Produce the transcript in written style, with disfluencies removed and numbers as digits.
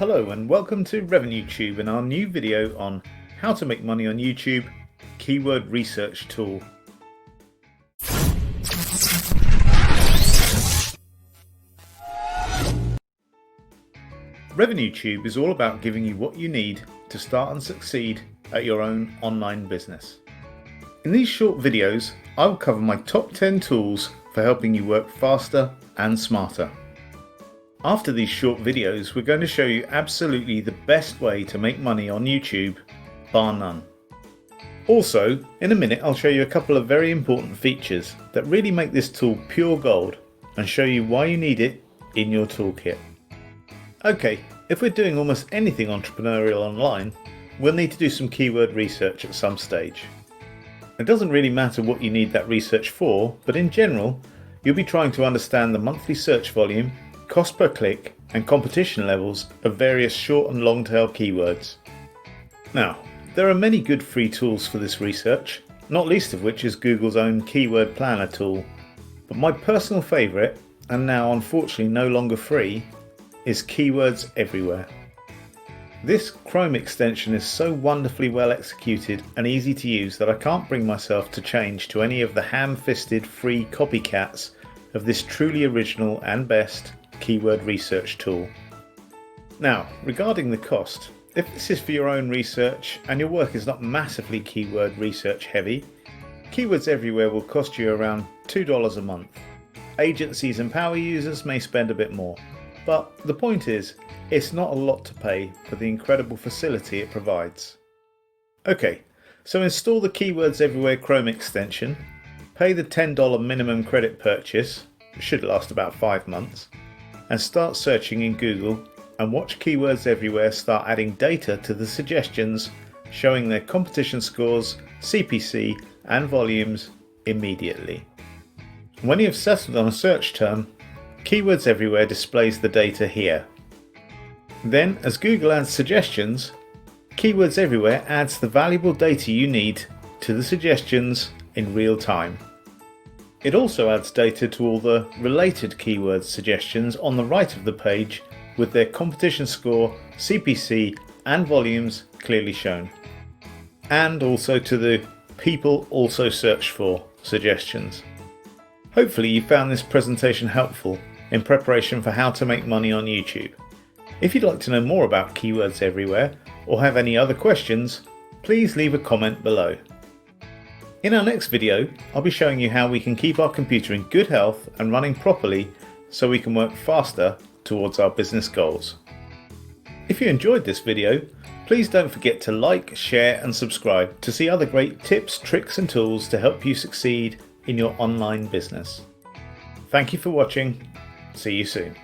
Hello and welcome to RevenueTube and our new video on how to make money on YouTube, keyword research tool. RevenueTube is all about giving you what you need to start and succeed at your own online business. In these short videos, I will cover my top 10 tools for helping you work faster and smarter. After these short videos, we're going to show you absolutely the best way to make money on YouTube, bar none. Also, in a minute I'll show you a couple of very important features that really make this tool pure gold and show you why you need it in your toolkit. Okay, if we're doing almost anything entrepreneurial online, we'll need to do some keyword research at some stage. It doesn't really matter what you need that research for, but in general, you'll be trying to understand the monthly search volume, cost per click and competition levels of various short and long tail keywords. Now, there are many good free tools for this research, not least of which is Google's own keyword planner tool, but my personal favourite, and now unfortunately no longer free, is Keywords Everywhere. This Chrome extension is so wonderfully well executed and easy to use that I can't bring myself to change to any of the ham-fisted free copycats of this truly original and best keyword research tool. Now, regarding the cost, if this is for your own research and your work is not massively keyword research heavy, Keywords Everywhere will cost you around $2 a month. Agencies and power users may spend a bit more, but the point is, it's not a lot to pay for the incredible facility it provides. Okay, so install the Keywords Everywhere Chrome extension, pay the $10 minimum credit purchase, it should last about 5 months, and start searching in Google and watch Keywords Everywhere start adding data to the suggestions, showing their competition scores, CPC and volumes immediately. When you have settled on a search term, Keywords Everywhere displays the data here. Then, as Google adds suggestions, Keywords Everywhere adds the valuable data you need to the suggestions in real time. It also adds data to all the related keyword suggestions on the right of the page with their competition score, CPC and volumes clearly shown. And also to the people also search for suggestions. Hopefully you found this presentation helpful in preparation for how to make money on YouTube. If you'd like to know more about Keywords Everywhere or have any other questions, please leave a comment below. In our next video, I'll be showing you how we can keep our computer in good health and running properly so we can work faster towards our business goals. If you enjoyed this video, please don't forget to like, share and subscribe to see other great tips, tricks and tools to help you succeed in your online business. Thank you for watching. See you soon.